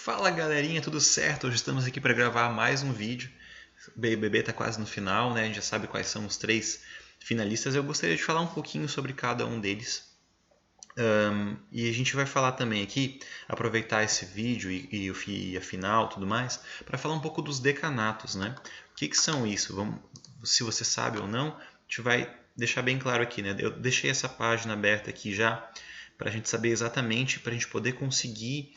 Fala galerinha, tudo certo? Hoje estamos aqui para gravar mais um vídeo. O BBB está quase no final, né? A gente já sabe quais são os três finalistas. Eu gostaria de falar um pouquinho sobre cada um deles. E a gente vai falar também aqui, aproveitar esse vídeo e a final tudo mais, para falar um pouco dos decanatos, né? O que são isso? Se você sabe ou não, a gente vai deixar bem claro aqui, né? Eu deixei essa página aberta aqui já, para a gente saber exatamente, para a gente poder conseguir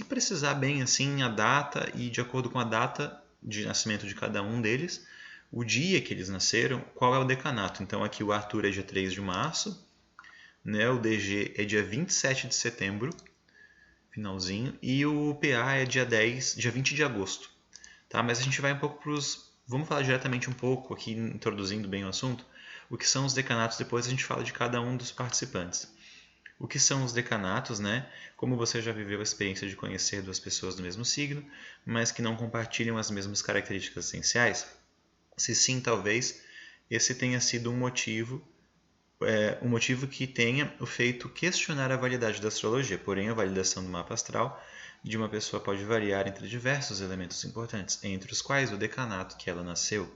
precisar bem assim a data e de acordo com a data de nascimento de cada um deles, o dia que eles nasceram, qual é o decanato. Então aqui o Arthur é dia 3 de março, né? O DG é dia 27 de setembro, finalzinho, e o PA é dia 20 de agosto. Tá? Mas a gente vai um pouco para os... Vamos falar diretamente um pouco aqui, introduzindo bem o assunto, o que são os decanatos, depois a gente fala de cada um dos participantes. O que são os decanatos, né? Como você já viveu a experiência de conhecer duas pessoas do mesmo signo, mas que não compartilham as mesmas características essenciais? Se sim, talvez esse tenha sido um motivo que tenha o feito questionar a validade da astrologia. Porém, a validação do mapa astral de uma pessoa pode variar entre diversos elementos importantes, entre os quais o decanato que ela nasceu.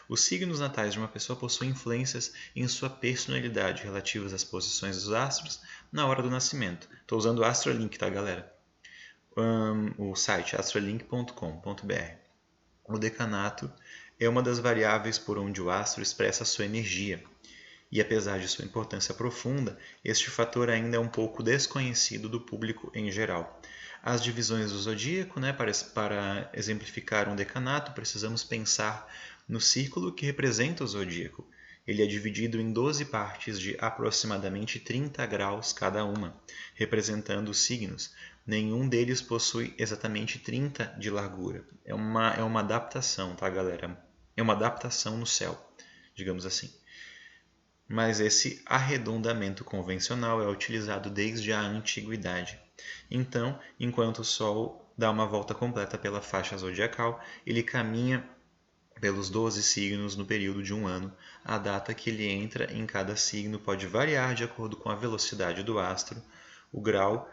Os signos natais de uma pessoa possuem influências em sua personalidade relativas às posições dos astros na hora do nascimento. Estou usando o Astrolink, tá, galera? O site astrolink.com.br. O decanato é uma das variáveis por onde o astro expressa a sua energia. E apesar de sua importância profunda, este fator ainda é um pouco desconhecido do público em geral. As divisões do zodíaco, né, para exemplificar um decanato, precisamos pensar no círculo que representa o zodíaco. Ele é dividido em 12 partes de aproximadamente 30 graus cada uma, representando os signos. Nenhum deles possui exatamente 30 de largura. É uma adaptação, tá, galera? É uma adaptação no céu, digamos assim. Mas esse arredondamento convencional é utilizado desde a antiguidade. Então, enquanto o Sol dá uma volta completa pela faixa zodiacal, ele caminha pelos 12 signos no período de um ano. A data que ele entra em cada signo pode variar de acordo com a velocidade do astro, o grau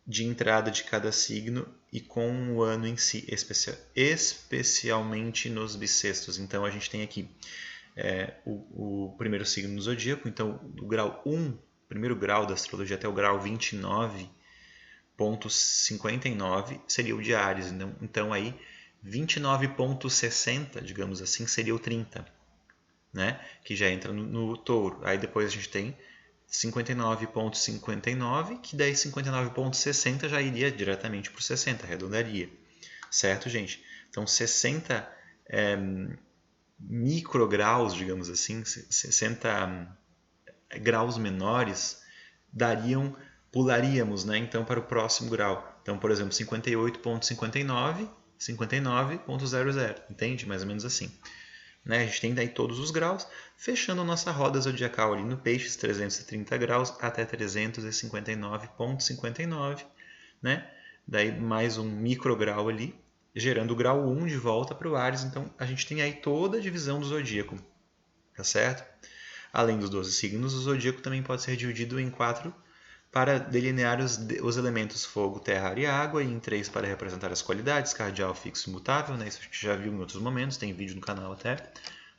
de entrada de cada signo e com o ano em si, especialmente nos bissextos. Então a gente tem aqui o primeiro signo do zodíaco, então do grau 1, primeiro grau da astrologia, até o grau 29,59 seria o de Áries. Então aí 29,60, digamos assim, seria o 30, né? Que já entra no touro. Aí depois a gente tem 59,59, que daí 59,60 já iria diretamente para o 60, arredondaria. Certo, gente? Então 60 micrograus, digamos assim, 60 graus menores, pularíamos, né? Então para o próximo grau. Então, por exemplo, 58,59, 59,00, entende? Mais ou menos assim. Né? A gente tem daí todos os graus, fechando a nossa roda zodiacal ali no Peixes, 330 graus até 359,59, né? Daí mais um micrograu ali, gerando o grau 1 de volta para o Áries. Então a gente tem aí toda a divisão do zodíaco, tá certo? Além dos 12 signos, o zodíaco também pode ser dividido em 4 para delinear os elementos fogo, terra, ar e água, e em 3 para representar as qualidades, cardial, fixo e mutável, né? Isso a gente já viu em outros momentos, tem vídeo no canal até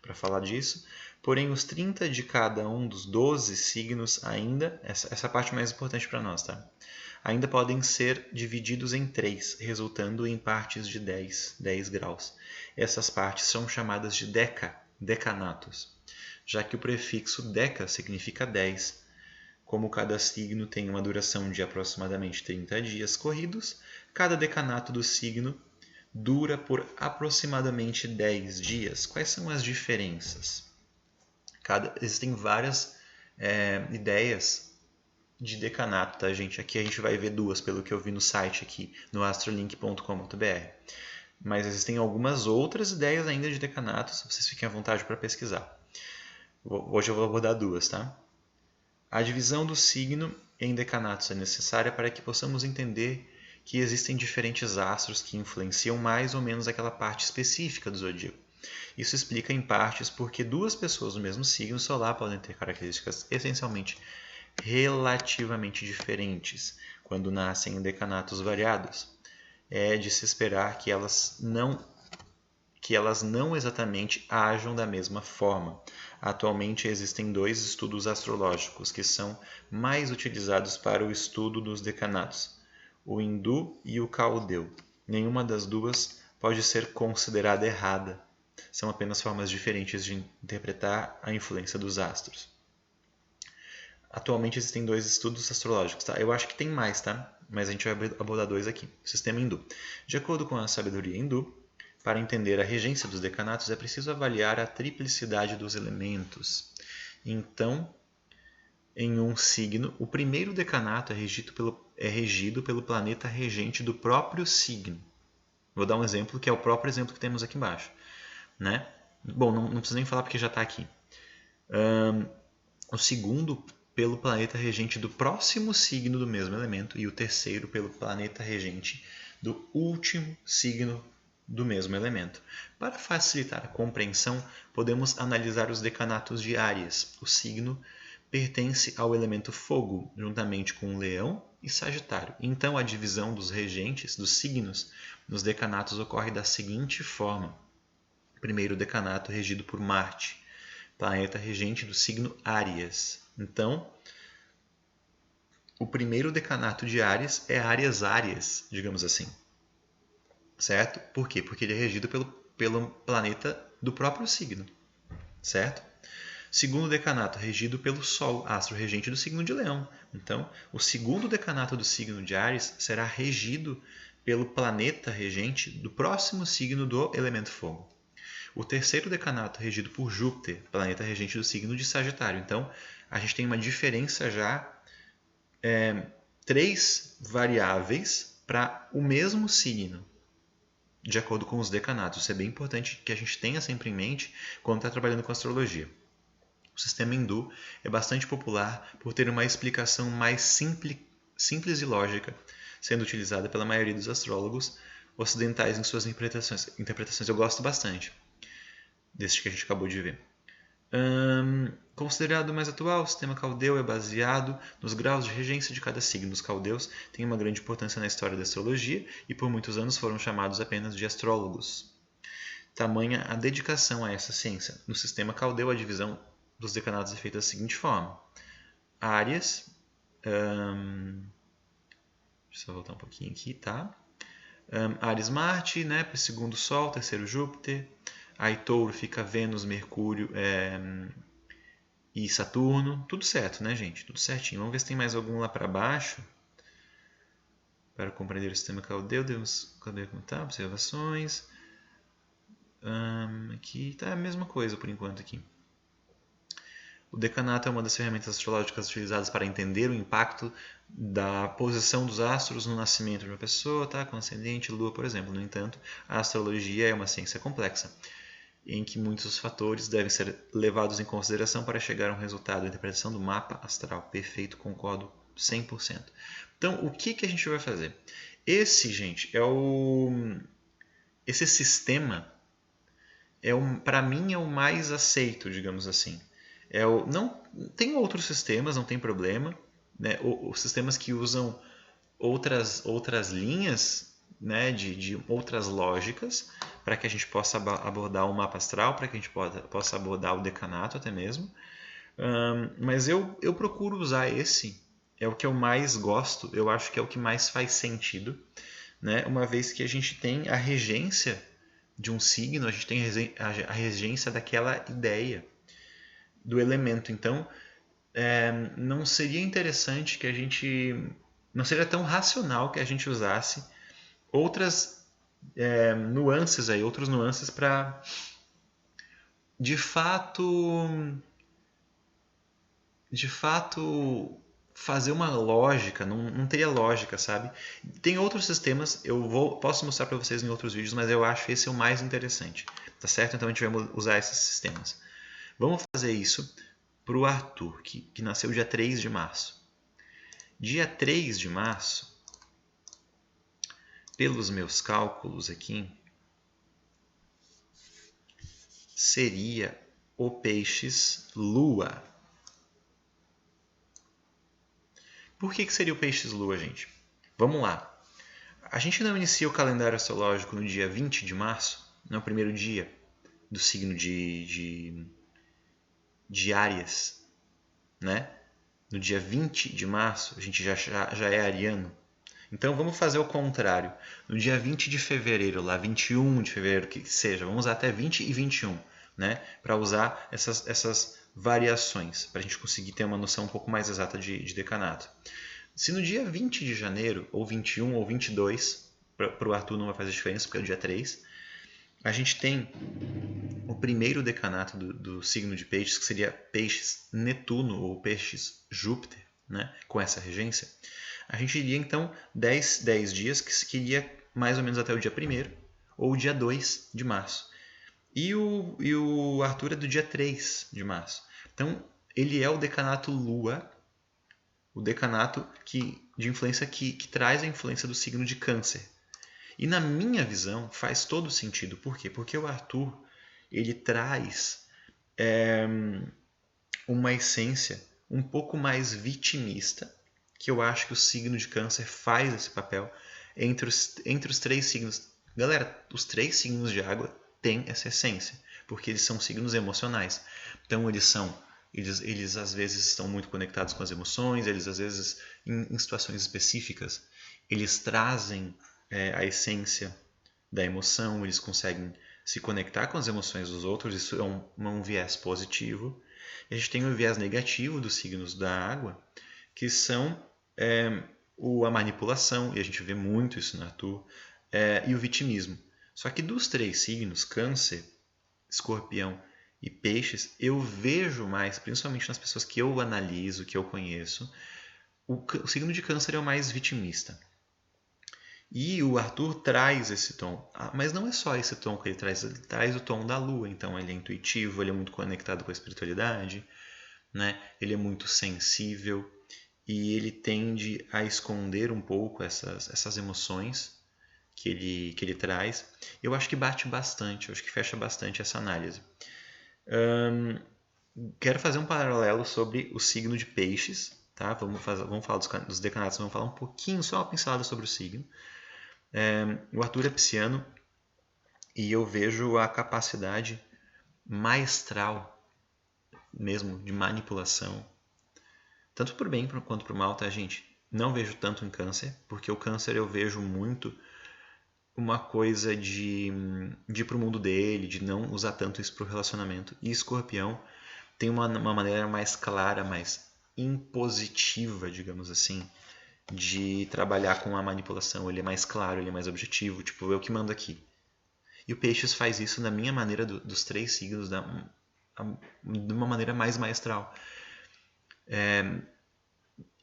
para falar disso. Porém, os 30 de cada um dos 12 signos ainda, essa parte mais importante para nós, tá? Ainda podem ser divididos em 3, resultando em partes de 10 graus. Essas partes são chamadas de decanatos, já que o prefixo deca significa 10. Como cada signo tem uma duração de aproximadamente 30 dias corridos, cada decanato do signo dura por aproximadamente 10 dias. Quais são as diferenças? Existem várias ideias de decanato, tá, gente? Aqui a gente vai ver duas, pelo que eu vi no site aqui, no astrolink.com.br. Mas existem algumas outras ideias ainda de decanatos, vocês fiquem à vontade para pesquisar. Hoje eu vou abordar duas, tá? A divisão do signo em decanatos é necessária para que possamos entender que existem diferentes astros que influenciam mais ou menos aquela parte específica do zodíaco. Isso explica em partes porque duas pessoas do mesmo signo solar podem ter características essencialmente relativamente diferentes quando nascem em decanatos variados. é de se esperar que elas não exatamente ajam da mesma forma. Atualmente existem 2 estudos astrológicos que são mais utilizados para o estudo dos decanatos, o hindu e o caldeu. Nenhuma das duas pode ser considerada errada. São apenas formas diferentes de interpretar a influência dos astros. Atualmente existem 2 estudos astrológicos, tá? Eu acho que tem mais, tá? Mas a gente vai abordar 2 aqui. Sistema hindu. De acordo com a sabedoria hindu, para entender a regência dos decanatos é preciso avaliar a triplicidade dos elementos. Então, em um signo, o primeiro decanato é regido pelo planeta regente do próprio signo. Vou dar um exemplo que é o próprio exemplo que temos aqui embaixo, né? Bom, não preciso nem falar porque já está aqui. O segundo pelo planeta regente do próximo signo do mesmo elemento e o terceiro pelo planeta regente do último signo do mesmo elemento. Para facilitar a compreensão, podemos analisar os decanatos de Áries. O signo pertence ao elemento fogo, juntamente com Leão e Sagitário. Então, a divisão dos regentes, dos signos, nos decanatos ocorre da seguinte forma. Primeiro decanato regido por Marte, planeta regente do signo Áries. Então, o primeiro decanato de Áries é Áries, digamos assim. Certo? Por quê? Porque ele é regido pelo planeta do próprio signo. Certo? Segundo decanato, regido pelo Sol, astro regente do signo de Leão. Então, o segundo decanato do signo de Áries será regido pelo planeta regente do próximo signo do elemento fogo. O terceiro decanato, regido por Júpiter, planeta regente do signo de Sagitário. Então, a gente tem uma diferença já, 3 variáveis para o mesmo signo, de acordo com os decanatos. Isso é bem importante que a gente tenha sempre em mente quando está trabalhando com astrologia. O sistema hindu é bastante popular por ter uma explicação mais simples e lógica, sendo utilizada pela maioria dos astrólogos ocidentais em suas interpretações. Eu gosto bastante desse que a gente acabou de ver. Considerado mais atual, o sistema caldeu é baseado nos graus de regência de cada signo. Os caldeus têm uma grande importância na história da astrologia e por muitos anos foram chamados apenas de astrólogos. Tamanha a dedicação a essa ciência. No sistema caldeu, a divisão dos decanatos é feita da seguinte forma. Áries, deixa eu só voltar um pouquinho aqui, tá? Áries, Marte, né? Segundo Sol, terceiro Júpiter. Aí Touro fica Vênus, Mercúrio e Saturno. Tudo certo, né, gente? Tudo certinho. Vamos ver se tem mais algum lá para baixo. Para compreender o sistema caldeu, devemos comentar observações. Aqui tá a mesma coisa por enquanto aqui. O decanato é uma das ferramentas astrológicas utilizadas para entender o impacto da posição dos astros no nascimento de uma pessoa, tá? Com ascendente, lua, por exemplo. No entanto, a astrologia é uma ciência complexa, em que muitos fatores devem ser levados em consideração para chegar a um resultado. A interpretação do mapa astral. Perfeito, concordo 100%. Então, o que a gente vai fazer? Esse, gente, esse sistema, para mim, é o mais aceito, digamos assim. Não, tem outros sistemas, não tem problema. Né? Os sistemas que usam outras linhas, né, de outras lógicas, para que a gente possa abordar o mapa astral, para que a gente possa abordar o decanato até mesmo. Mas eu procuro usar esse, é o que eu mais gosto, eu acho que é o que mais faz sentido, né? Uma vez que a gente tem a regência de um signo, a gente tem a regência daquela ideia, do elemento. Então, não seria interessante que a gente... Não seria tão racional que a gente usasse outras nuances aí, outros nuances para de fato fazer uma lógica. Não teria lógica, sabe? Tem outros sistemas, posso mostrar para vocês em outros vídeos, mas eu acho esse o mais interessante, tá certo? Então a gente vai usar esses sistemas. Vamos fazer isso para o Arthur, que nasceu dia 3 de março. Dia 3 de março, pelos meus cálculos aqui, seria o Peixes Lua. Por que seria o Peixes Lua, gente? Vamos lá. A gente não inicia o calendário astrológico no dia 20 de março, não é o primeiro dia do signo de Áries, né? No dia 20 de março, a gente já é ariano. Então vamos fazer o contrário. No dia 20 de fevereiro, lá 21 de fevereiro, que seja, vamos usar até 20 e 21, né? Para usar essas variações, para a gente conseguir ter uma noção um pouco mais exata de decanato. Se no dia 20 de janeiro, ou 21 ou 22, para o Arthur não vai fazer diferença, porque é o dia 3, a gente tem o primeiro decanato do signo de Peixes, que seria Peixes Netuno ou Peixes Júpiter, né? Com essa regência. A gente iria então 10 dias, que iria mais ou menos até o dia 1º ou o dia 2 de março. E o Arthur é do dia 3 de março. Então, ele é o decanato Lua, o decanato de influência que traz a influência do signo de Câncer. E na minha visão, faz todo sentido. Por quê? Porque o Arthur ele traz uma essência um pouco mais vitimista, que eu acho que o signo de Câncer faz esse papel entre os 3 signos. Galera, os 3 signos de água têm essa essência, porque eles são signos emocionais. Então eles às vezes estão muito conectados com as emoções, eles às vezes em situações específicas, eles trazem a essência da emoção, eles conseguem se conectar com as emoções dos outros, isso é um viés positivo. E a gente tem o viés negativo dos signos da água, que são a manipulação, e a gente vê muito isso no Arthur, e o vitimismo. Só que dos 3 signos, Câncer, Escorpião e Peixes, eu vejo mais, principalmente nas pessoas que eu analiso, que eu conheço, o signo de Câncer é o mais vitimista. E o Arthur traz esse tom, mas não é só esse tom que ele traz o tom da Lua, então ele é intuitivo, ele é muito conectado com a espiritualidade, né? Ele é muito sensível e ele tende a esconder um pouco essas emoções que ele traz. Eu acho que bate bastante, eu acho que fecha bastante essa análise. Quero fazer um paralelo sobre o signo de Peixes, tá? Vamos falar dos decanatos, vamos falar um pouquinho, só uma pincelada sobre o signo. O Arthur é pisciano e eu vejo a capacidade maestral mesmo de manipulação, tanto por bem quanto por mal, tá, gente? Não vejo tanto em Câncer, porque o Câncer eu vejo muito uma coisa de ir pro mundo dele, de não usar tanto isso pro relacionamento. E Escorpião tem uma maneira mais clara, mais impositiva, digamos assim, de trabalhar com a manipulação. Ele é mais claro, ele é mais objetivo, tipo, eu que mando aqui. E o Peixes faz isso na minha maneira dos 3 signos, de uma maneira mais maestral.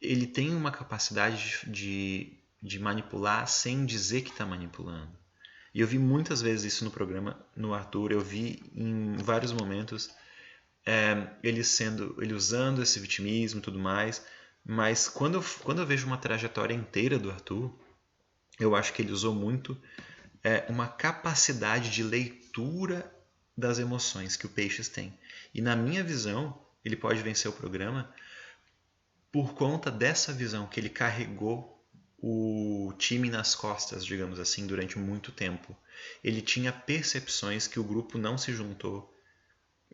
Ele tem uma capacidade de manipular sem dizer que está manipulando. E eu vi muitas vezes isso no programa, no Arthur, eu vi em vários momentos ele usando esse vitimismo e tudo mais, mas quando eu vejo uma trajetória inteira do Arthur, eu acho que ele usou muito uma capacidade de leitura das emoções que o Peixes tem. E na minha visão, ele pode vencer o programa por conta dessa visão que ele carregou o time nas costas, digamos assim, durante muito tempo. Ele tinha percepções que o grupo não se juntou.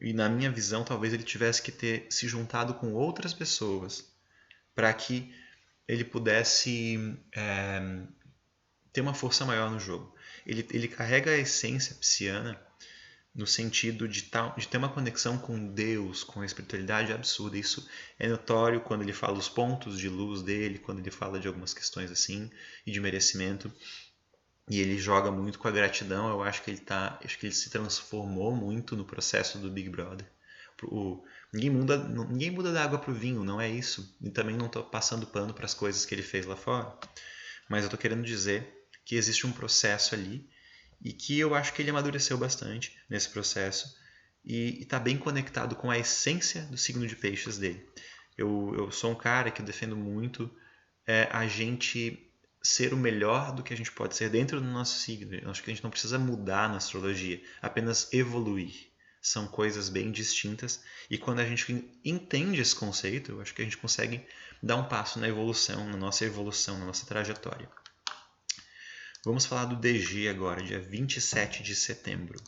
E na minha visão, talvez ele tivesse que ter se juntado com outras pessoas para que ele pudesse ter uma força maior no jogo. Ele carrega a essência pisciana no sentido de ter uma conexão com Deus, com a espiritualidade absurda. Isso é notório quando ele fala os pontos de luz dele, quando ele fala de algumas questões assim, e de merecimento. E ele joga muito com a gratidão. Eu acho que ele se transformou muito no processo do Big Brother. Ninguém muda da água para o vinho, não é isso. E também não estou passando pano para as coisas que ele fez lá fora. Mas eu estou querendo dizer que existe um processo ali e que eu acho que ele amadureceu bastante nesse processo e está bem conectado com a essência do signo de Peixes dele. Eu sou um cara que defendo muito a gente ser o melhor do que a gente pode ser dentro do nosso signo. Eu acho que a gente não precisa mudar na astrologia, apenas evoluir. São coisas bem distintas e quando a gente entende esse conceito, eu acho que a gente consegue dar um passo na nossa evolução, na nossa trajetória. Vamos falar do DG agora, dia 27 de setembro.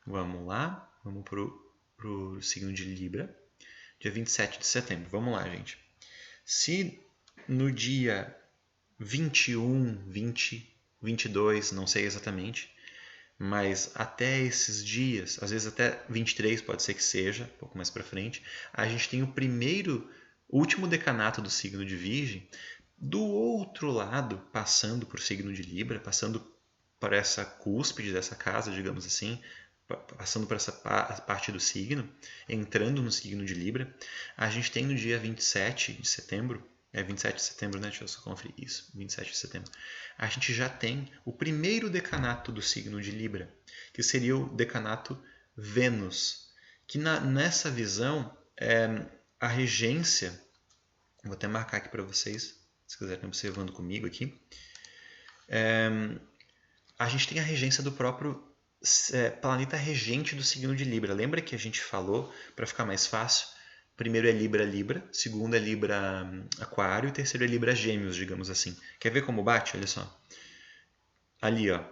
Vamos lá, vamos pro signo de Libra, dia 27 de setembro. Vamos lá, gente. Se no dia 21, 20, 22, não sei exatamente, mas até esses dias, às vezes até 23 pode ser que seja, um pouco mais para frente, a gente tem o último decanato do signo de Virgem, do outro lado, passando por signo de Libra, passando por essa cúspide dessa casa, digamos assim, passando por essa parte do signo, entrando no signo de Libra, a gente tem no dia 27 de setembro, 27 de setembro, né? Deixa eu só conferir isso, 27 de setembro. A gente já tem o primeiro decanato do signo de Libra, que seria o decanato Vênus, que nessa visão, a regência, vou até marcar aqui para vocês, se quiserem observando comigo aqui, a gente tem a regência do próprio planeta regente do signo de Libra. Lembra que a gente falou, para ficar mais fácil, primeiro é Libra, segundo é Libra Aquário e terceiro é Libra Gêmeos, digamos assim. Quer ver como bate? Olha só. Ali, ó,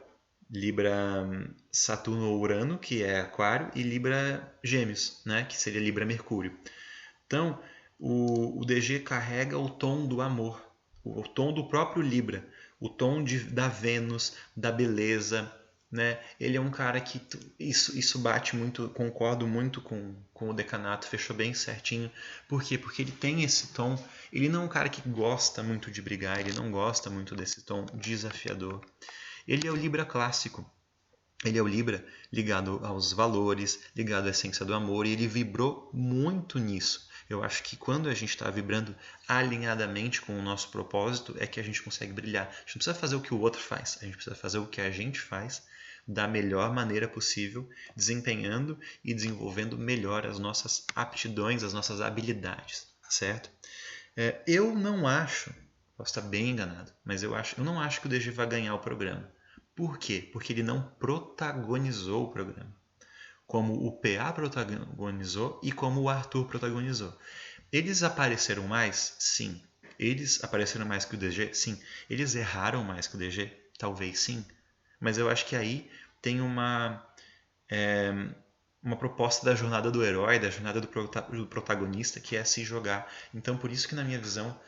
Libra Saturno ou Urano, que é Aquário, e Libra Gêmeos, né, que seria Libra Mercúrio. Então, o DG carrega o tom do amor, o tom do próprio Libra, o tom da Vênus, da beleza, né? Ele é um cara que isso bate muito, concordo muito com o decanato, fechou bem certinho. Por quê? Porque ele tem esse tom, ele não é um cara que gosta muito de brigar, ele não gosta muito desse tom desafiador. Ele é o Libra clássico. Ele é o Libra ligado aos valores, ligado à essência do amor, e ele vibrou muito nisso. Eu acho que quando a gente está vibrando alinhadamente com o nosso propósito, é que a gente consegue brilhar. A gente não precisa fazer o que o outro faz, a gente precisa fazer o que a gente faz da melhor maneira possível, desempenhando e desenvolvendo melhor as nossas aptidões, as nossas habilidades, certo? Eu não acho, posso estar bem enganado, mas eu não acho que o DG vai ganhar o programa. Por quê? Porque ele não protagonizou o programa, como o PA protagonizou e como o Arthur protagonizou. Eles apareceram mais? Sim. Eles apareceram mais que o DG? Sim. Eles erraram mais que o DG? Talvez sim. Mas eu acho que aí tem uma proposta da jornada do herói, da jornada do protagonista, que é se jogar. Então, por isso que na minha visão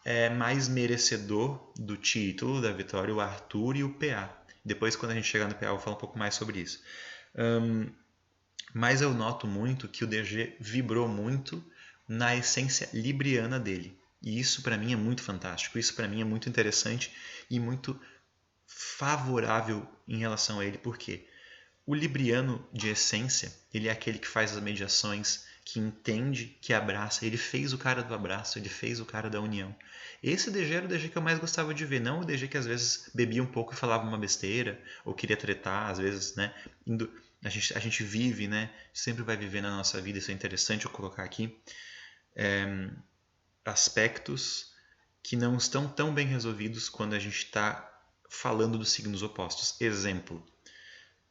é mais merecedor do título, da vitória, o Arthur e o PA. Depois, quando a gente chegar no PA, eu vou falar um pouco mais sobre isso. Mas eu noto muito que o DG vibrou muito na essência libriana dele. E isso para mim é muito fantástico, isso para mim é muito interessante e muito favorável em relação a ele. Por quê? O libriano de essência, ele é aquele que faz as mediações, que entende, que abraça. Ele fez o cara do abraço, ele fez o cara da união. Esse DG era o DG que eu mais gostava de ver, não o DG que às vezes bebia um pouco e falava uma besteira, ou queria tretar, às vezes, né? A gente vive, né? Sempre vai viver na nossa vida, isso é interessante eu colocar aqui. Aspectos que não estão tão bem resolvidos quando a gente está falando dos signos opostos. Exemplo,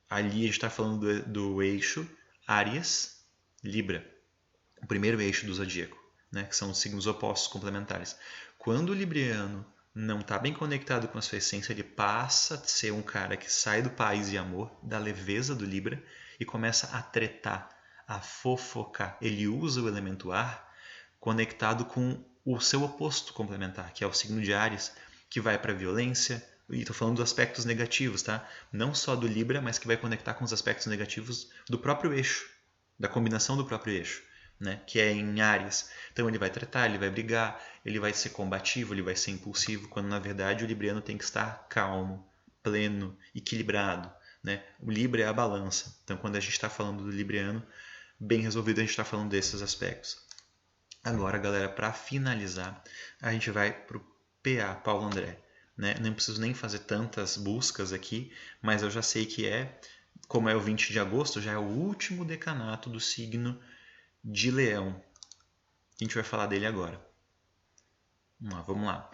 ali a gente está falando do eixo Áries, Libra, o primeiro eixo do zodíaco, né? Que são os signos opostos complementares. Quando o libriano não está bem conectado com a sua essência, ele passa a ser um cara que sai do paz e amor, da leveza do Libra, e começa a tretar, a fofocar. Ele usa o elemento ar conectado com o seu oposto complementar, que é o signo de Áries, que vai para a violência. E estou falando dos aspectos negativos, tá? Não só do Libra, mas que vai conectar com os aspectos negativos do próprio eixo, da combinação do próprio eixo, né? Que é em Áries. Então ele vai tretar, ele vai brigar, ele vai ser combativo, ele vai ser impulsivo, quando na verdade o libriano tem que estar calmo, pleno, equilibrado, né? O Libra é a balança. Então quando a gente está falando do libriano bem resolvido, a gente está falando desses aspectos. Agora, galera, para finalizar, a gente vai para o PA, Paulo André. Né? Não preciso nem fazer tantas buscas aqui, mas eu já sei que como é o 20 de agosto, já é o último decanato do signo de Leão. A gente vai falar dele agora. Vamos lá.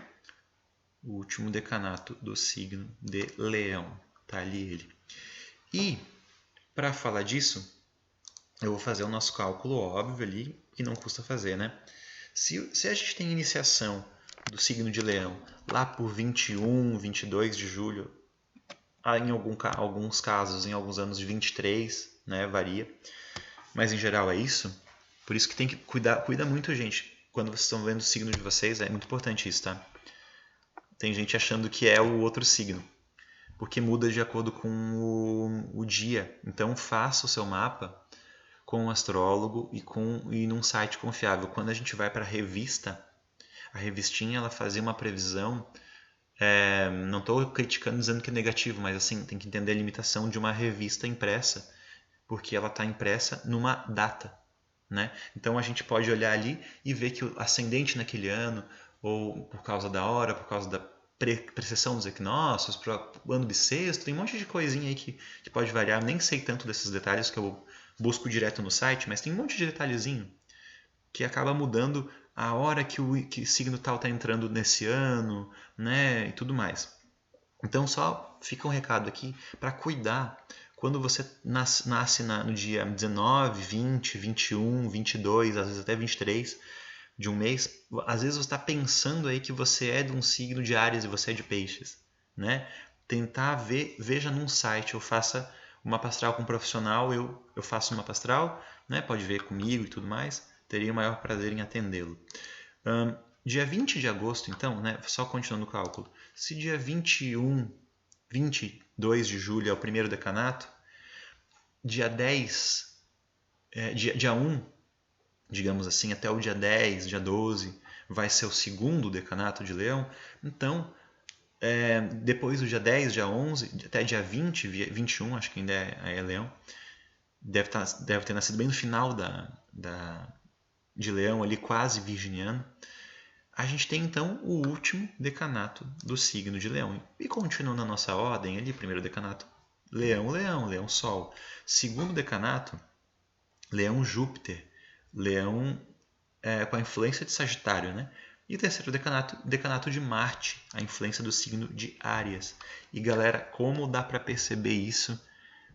O último decanato do signo de Leão. Tá ali ele. E, para falar disso, eu vou fazer o nosso cálculo óbvio ali, que não custa fazer, né? Se a gente tem iniciação do signo de Leão, lá por 21, 22 de julho, em alguns casos, em alguns anos de 23, né, varia, mas em geral é isso. Por isso que tem que cuida muito, gente. Quando vocês estão vendo o signo de vocês, é muito importante isso, tá? Tem gente achando que é o outro signo, porque muda de acordo com o dia. Então faça o seu mapa com um astrólogo e num site confiável. Quando a gente vai para a revista, a revistinha ela fazia uma previsão. Não estou criticando dizendo que é negativo, mas assim tem que entender a limitação de uma revista impressa, porque ela está impressa numa data, né? Então a gente pode olhar ali e ver que o ascendente naquele ano, ou por causa da hora, por causa da precessão dos equinócios, para o ano bissexto, tem um monte de coisinha aí que pode variar. Nem sei tanto desses detalhes que eu busco direto no site, mas tem um monte de detalhezinho que acaba mudando a hora que o signo tal está entrando nesse ano, né, e tudo mais. Então só fica um recado aqui para cuidar quando você nasce no dia 19, 20, 21, 22, às vezes até 23 de um mês, às vezes você está pensando aí que você é de um signo de Áries e você é de Peixes, né? Tentar veja num site, ou faça uma astral com um profissional, eu faço uma astral, né? Pode ver comigo e tudo mais, teria o maior prazer em atendê-lo. Dia 20 de agosto, então, né? Só continuando o cálculo, se dia 21, 22 de julho é o primeiro decanato, dia 10, dia 1, digamos assim, até o dia 10, dia 12, vai ser o segundo decanato de Leão. Então, depois do dia 10, dia 11, até dia 20, 21, acho que ainda é Leão, deve ter nascido bem no final de Leão, ali quase virginiano. A gente tem então o último decanato do signo de Leão. E continuando na nossa ordem ali, primeiro decanato, Leão, Leão, Leão, Sol. Segundo decanato, Leão, Júpiter. Leão com a influência de Sagitário, né? E o terceiro decanato de Marte, a influência do signo de Áries. E galera, como dá para perceber isso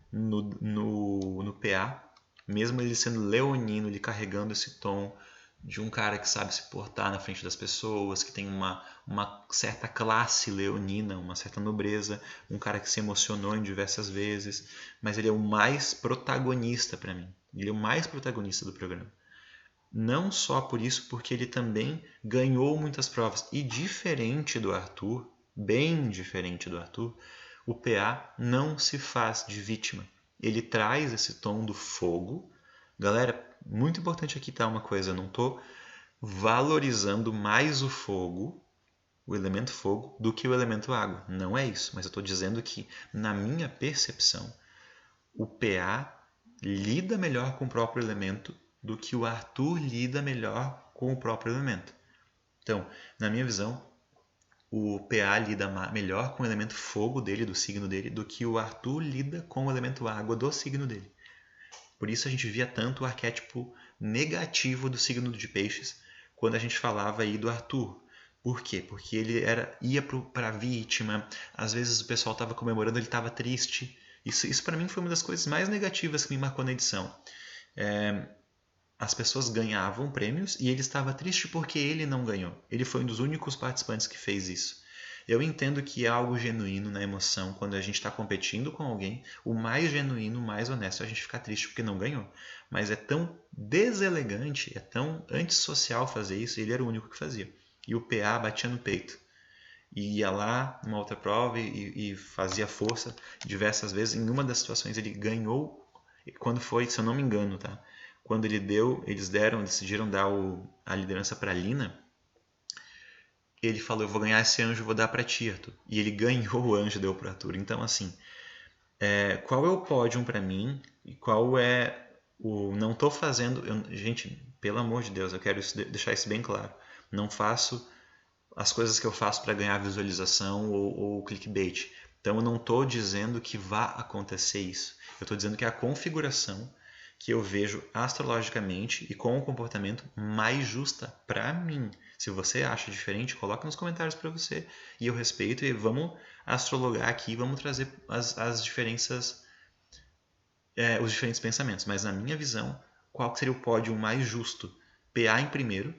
no PA, mesmo ele sendo leonino, ele carregando esse tom de um cara que sabe se portar na frente das pessoas, que tem uma certa classe leonina, uma certa nobreza, um cara que se emocionou em diversas vezes, mas ele é o mais protagonista para mim. Ele é o mais protagonista do programa. Não só por isso, porque ele também ganhou muitas provas. E diferente do Arthur, bem diferente do Arthur, o PA não se faz de vítima. Ele traz esse tom do fogo. Galera, muito importante aqui tá uma coisa, eu não estou valorizando mais o fogo, o elemento fogo, do que o elemento água. Não é isso, mas eu estou dizendo que, na minha percepção, o PA lida melhor com o próprio elemento do que o Arthur lida melhor com o próprio elemento. Então, na minha visão, o PA lida melhor com o elemento fogo dele, do signo dele, do que o Arthur lida com o elemento água do signo dele. Por isso a gente via tanto o arquétipo negativo do signo de Peixes quando a gente falava aí do Arthur. Por quê? Porque ele ia para a vítima, às vezes o pessoal estava comemorando, ele estava triste. Isso para mim foi uma das coisas mais negativas que me marcou na edição. As pessoas ganhavam prêmios e ele estava triste porque ele não ganhou. Ele foi um dos únicos participantes que fez isso. Eu entendo que é algo genuíno na emoção quando a gente está competindo com alguém, o mais genuíno, o mais honesto é a gente ficar triste porque não ganhou. Mas é tão deselegante, é tão antissocial fazer isso, ele era o único que fazia. E o PA batia no peito. E ia lá numa outra prova e fazia força diversas vezes. Em uma das situações ele ganhou, quando foi, se eu não me engano, tá? Quando eles decidiram dar a liderança para a Lina, ele falou, eu vou ganhar esse anjo, vou dar para ti, Arthur. E ele ganhou o anjo e deu para Arthur. Então, assim, qual é o pódio para mim e qual é o... Não estou fazendo... gente, pelo amor de Deus, eu quero deixar isso bem claro. Não faço as coisas que eu faço para ganhar visualização ou clickbait. Então, eu não estou dizendo que vá acontecer isso. Eu estou dizendo que é a configuração que eu vejo astrologicamente e com o comportamento mais justa para mim. Se você acha diferente, coloca nos comentários para você e eu respeito, e vamos astrologar aqui, vamos trazer as diferenças, os diferentes pensamentos. Mas na minha visão, qual seria o pódio mais justo? PA em primeiro,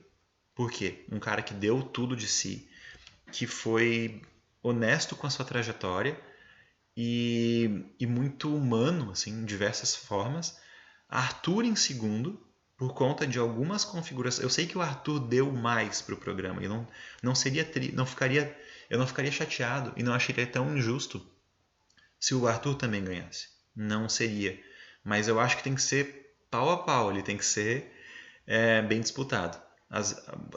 Por quê? Um cara que deu tudo de si, que foi honesto com a sua trajetória e muito humano, assim, em diversas formas. Arthur em segundo, por conta de algumas configurações. Eu sei que o Arthur deu mais para o programa e não seria eu não ficaria chateado e não acharia tão injusto se o Arthur também ganhasse. Não seria. Mas eu acho que tem que ser pau a pau, ele tem que ser bem disputado.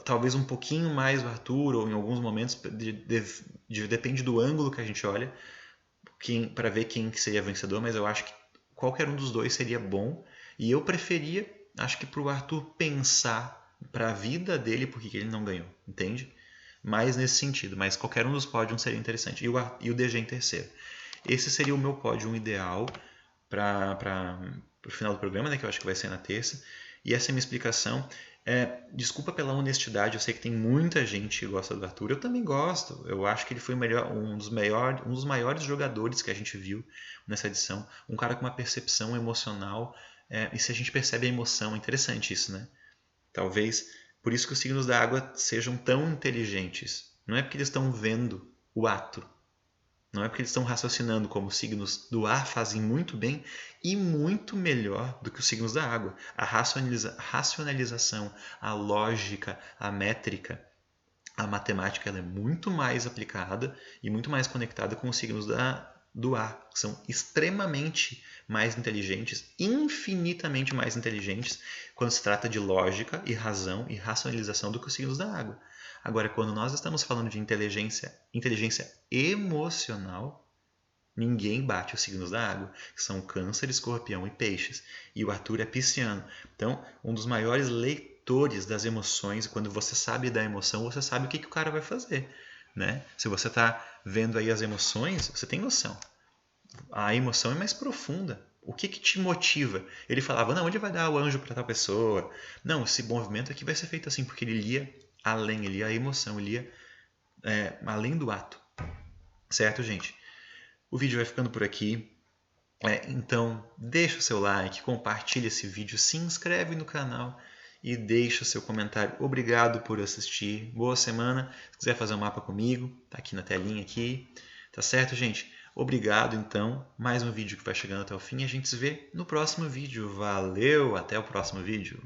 Talvez um pouquinho mais o Arthur, ou em alguns momentos, depende do ângulo que a gente olha, para ver quem que seria vencedor, mas eu acho que qualquer um dos dois seria bom. E eu preferia, acho que para o Arthur pensar para a vida dele por que ele não ganhou, entende? Mais nesse sentido, mas qualquer um dos pódios seria interessante. E o DG em terceiro. Esse seria o meu pódio ideal para o final do programa, né, que eu acho que vai ser na terça. E essa é a minha explicação. Desculpa pela honestidade, eu sei que tem muita gente que gosta do Arthur. Eu também gosto. Eu acho que ele foi um dos maiores jogadores que a gente viu nessa edição. Um cara com uma percepção emocional. E se a gente percebe a emoção, é interessante isso, né? Talvez por isso que os signos da água sejam tão inteligentes. Não é porque eles estão vendo o ato. Não é porque eles estão raciocinando como os signos do ar fazem muito bem e muito melhor do que os signos da água. A racionalização, a lógica, a métrica, a matemática ela é muito mais aplicada e muito mais conectada com os signos do ar, que são extremamente mais inteligentes, infinitamente mais inteligentes quando se trata de lógica e razão e racionalização do que os signos da água. Agora, quando nós estamos falando de inteligência emocional, ninguém bate os signos da água, que são Câncer, Escorpião e Peixes. E o Arthur é Pisciano. Então, um dos maiores leitores das emoções, e quando você sabe da emoção, você sabe o que o cara vai fazer. Né? Se você está vendo aí as emoções, você tem noção. A emoção é mais profunda. O que te motiva? Ele falava, não, onde vai dar o anjo para tal pessoa? Não, esse movimento aqui vai ser feito assim, porque ele lia além, ele lia a emoção, ele lia além do ato. Certo, gente? O vídeo vai ficando por aqui. Então, deixa o seu like, compartilha esse vídeo, se inscreve no canal e deixa o seu comentário. Obrigado por assistir. Boa semana. Se quiser fazer um mapa comigo, tá aqui na telinha aqui. Tá certo, gente? Obrigado, então. Mais um vídeo que vai chegando até o fim. A gente se vê no próximo vídeo. Valeu! Até o próximo vídeo.